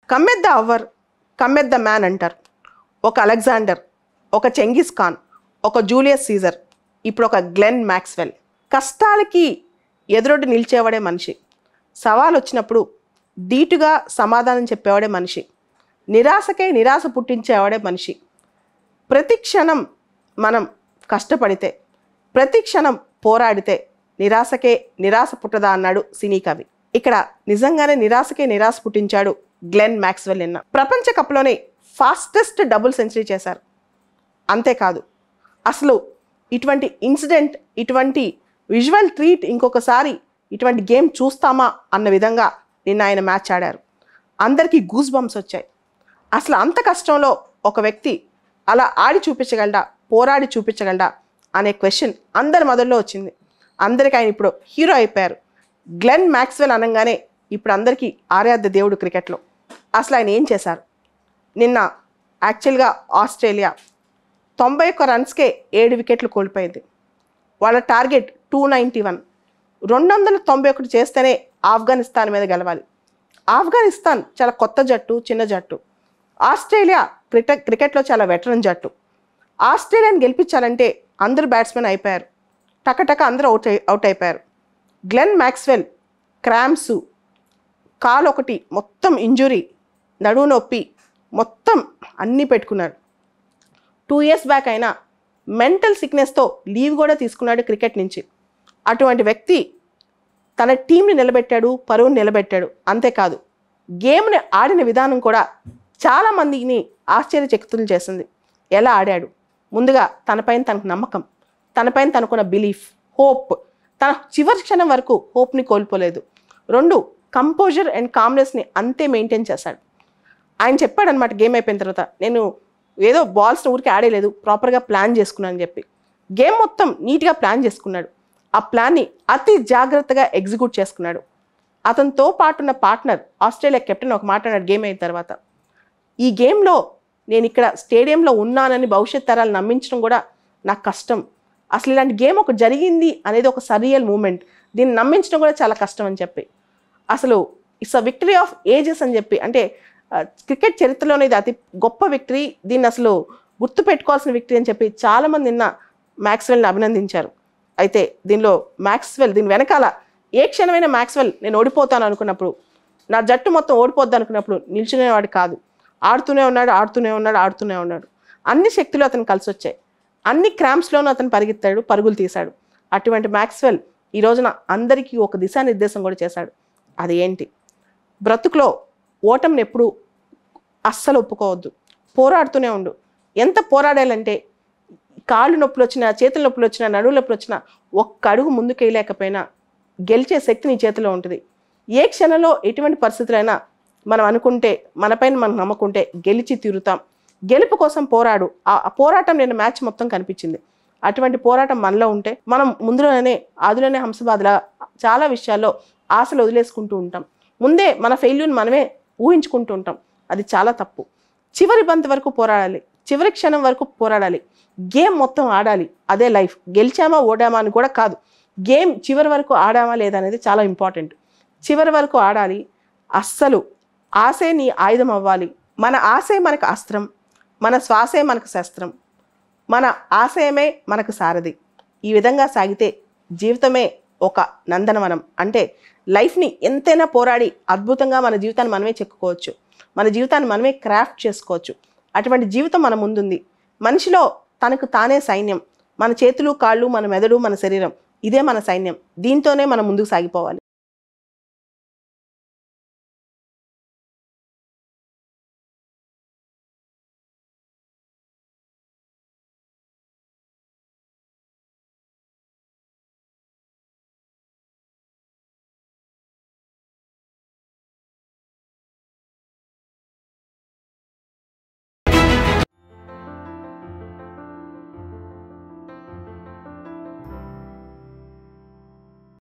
కమ్మెద్ద అవ్వర్ కమ్మెద్ద man అంటారు. ఒక Alexander, ఒక చెంగిస్ ఖాన్, ఒక జూలియస్ సీజర్, ఇప్పుడు ఒక గ్లెన్ మ్యాక్స్వెల్. కష్టాలకి ఎదురొడ్డి నిలిచేవాడే మనిషి. సవాల్ వచ్చినప్పుడు ధీటుగా సమాధానం చెప్పేవాడే మనిషి. నిరాశకై నిరాశ పుట్టించేవాడే మనిషి. ప్రతి క్షణం మనం కష్టపడితే, ప్రతి క్షణం పోరాడితే నిరాశకే నిరాశ పుట్టదా అన్నాడు సినీ కవి. ఇక్కడ నిజంగానే నిరాశకే నిరాశ పుట్టించాడు గ్లెన్ మ్యాక్స్వెల్. నిన్న ప్రపంచ కప్లోనే ఫాస్టెస్ట్ డబుల్ సెంచరీ చేశారు. అంతేకాదు, అసలు ఇటువంటి ఇన్సిడెంట్, ఇటువంటి విజువల్ ట్రీట్ ఇంకొకసారి ఇటువంటి గేమ్ చూస్తామా అన్న విధంగా నిన్న ఆయన మ్యాచ్ ఆడారు. అందరికీ గూస్ బంప్స్ వచ్చాయి. అసలు అంత కష్టంలో ఒక వ్యక్తి అలా ఆడి చూపించగలడా, పోరాడి చూపించగలడా అనే క్వశ్చన్ అందరి మొదల్లో వచ్చింది. అందరికీ ఆయన ఇప్పుడు హీరో అయిపోయారు. గ్లెన్ మ్యాక్స్వెల్ అనగానే ఇప్పుడు అందరికీ ఆరాధ్య దేవుడు క్రికెట్లో. అసలు ఆయన ఏం చేశారు? నిన్న యాక్చువల్గా ఆస్ట్రేలియా 91 రన్స్కే 7 వికెట్లు కోల్పోయింది. వాళ్ళ టార్గెట్ 291. 291 చేస్తేనే ఆఫ్ఘనిస్తాన్ మీద గెలవాలి. ఆఫ్ఘనిస్తాన్ చాలా కొత్త జట్టు, చిన్న జట్టు. ఆస్ట్రేలియా క్రికెట్లో చాలా వెటరన్ జట్టు. ఆస్ట్రేలియాని గెలిపించాలంటే అందరూ బ్యాట్స్మెన్ అయిపోయారు. టకటక అందరూ అవుట్ అయిపోయారు. గ్లెన్ మ్యాక్స్వెల్ క్రాంప్స్, కాలు ఒకటి మొత్తం ఇంజురీ, నడుము నొప్పి మొత్తం అన్నీ పెట్టుకున్నాడు. 2 years బ్యాక్ అయినా మెంటల్ సిక్నెస్తో లీవ్ కూడా తీసుకున్నాడు క్రికెట్ నుంచి. అటువంటి వ్యక్తి తన టీంని నిలబెట్టాడు, పరువుని నిలబెట్టాడు. అంతేకాదు, గేమ్ని ఆడిన విధానం కూడా చాలామందిని ఆశ్చర్యచకితులు చేసింది. ఎలా ఆడాడు? ముందుగా తనపైన తనకు నమ్మకం, తనపైన తనకున్న బిలీఫ్, హోప్. తన చివరి క్షణం వరకు హోప్ని కోల్పోలేదు. 2, కంపోజర్ అండ్ కామ్నెస్ని అంతే మెయింటైన్ చేశాడు. ఆయన చెప్పాడనమాట గేమ్ అయిపోయిన తర్వాత, నేను ఏదో బాల్స్ని ఊరికి ఆడేలేదు, ప్రాపర్గా ప్లాన్ చేసుకున్నాను అని చెప్పి. గేమ్ మొత్తం నీట్గా ప్లాన్ చేసుకున్నాడు. ఆ ప్లాన్ని అతి జాగ్రత్తగా ఎగ్జిక్యూట్ చేసుకున్నాడు. అతనితో పాటున్న పార్ట్నర్ ఆస్ట్రేలియా కెప్టెన్ ఒక మాట అన్నాడు గేమ్ అయిన తర్వాత, ఈ గేమ్లో నేను ఇక్కడ స్టేడియంలో ఉన్నానని భవిష్యత్ తరాలు నమ్మించడం కూడా నాకు కష్టం. అసలు ఇలాంటి గేమ్ ఒక జరిగింది అనేది ఒక సరియల్ మూమెంట్, దీన్ని నమ్మించడం కూడా చాలా కష్టం అని చెప్పి. అసలు it's a victory of ages అని చెప్పి, అంటే క్రికెట్ చరిత్రలోనే ఇది అతి గొప్ప విక్టరీ, దీన్ని అసలు గుర్తు పెట్టుకోవాల్సిన విక్టరీ అని చెప్పి చాలామంది నిన్న మ్యాక్స్వెల్ని అభినందించారు. అయితే దీనిలో మ్యాక్స్వెల్, దీని వెనకాల ఏ క్షణమైనా మ్యాక్స్వెల్ నేను ఓడిపోతాను అనుకున్నప్పుడు, నా జట్టు మొత్తం ఓడిపోద్ది అనుకున్నప్పుడు నిల్చునేవాడు కాదు. ఆడుతూనే ఉన్నాడు. అన్ని శక్తులు అతను కలిసి వచ్చాయి. అన్ని క్రాంప్స్లోనూ అతను పరిగెత్తాడు, పరుగులు తీశాడు. అటువంటి మ్యాక్స్వెల్ ఈ రోజున అందరికీ ఒక దిశానిర్దేశం కూడా చేశాడు. అది ఏంటి? బ్రతుకులో ఓటమిని ఎప్పుడు అస్సలు ఒప్పుకోవద్దు, పోరాడుతూనే ఉండు. ఎంత పోరాడాలంటే కాళ్ళు నొప్పులు వచ్చినా, చేతుల నొప్పులు వచ్చినా, నడువు నొప్పులు వచ్చినా ఒక్క అడుగు ముందుకు వేయలేకపోయినా గెలిచే శక్తి నీ చేతిలో ఉంటుంది. ఏ క్షణంలో ఎటువంటి పరిస్థితులైనా మనం అనుకుంటే, మనపైన మనం నమ్ముకుంటే గెలిచి తీరుతాం. గెలుపు కోసం పోరాడు. ఆ పోరాటం నేను మ్యాచ్ మొత్తం కనిపించింది. అటువంటి పోరాటం మనలో ఉంటే మనం ముందులోనే ఆదిలోనే హంసబాద్లా చాలా విషయాల్లో ఆశలు వదిలేసుకుంటూ ఉంటాం. ముందే మన ఫెయిల్యూర్ని మనమే ఊహించుకుంటూ ఉంటాం. అది చాలా తప్పు. చివరి బంత్ వరకు పోరాడాలి, చివరి క్షణం వరకు పోరాడాలి, గేమ్ మొత్తం ఆడాలి. అదే లైఫ్. గెలిచామా ఓడామా అని కూడా కాదు, గేమ్ చివరి వరకు ఆడామా లేదా అనేది చాలా ఇంపార్టెంట్. చివరి వరకు ఆడాలి. అస్సలు ఆశే నీ ఆయుధం అవ్వాలి. మన ఆశే మనకు అస్త్రం, మన శ్వాసే మనకు శస్త్రం, మన ఆశయమే మనకు సారథి. ఈ విధంగా సాగితే జీవితమే ఒక నందనవనం. అంటే లైఫ్ని ఎంతైనా పోరాడి అద్భుతంగా మన జీవితాన్ని మనమే చెక్కుకోవచ్చు, మన జీవితాన్ని మనమే క్రాఫ్ట్ చేసుకోవచ్చు. అటువంటి జీవితం మన ముందుంది. మనిషిలో తనకు తానే సైన్యం. మన చేతులు, కాళ్ళు, మన మెదడు, మన శరీరం, ఇదే మన సైన్యం. దీంతోనే మనం ముందుకు సాగిపోవాలి.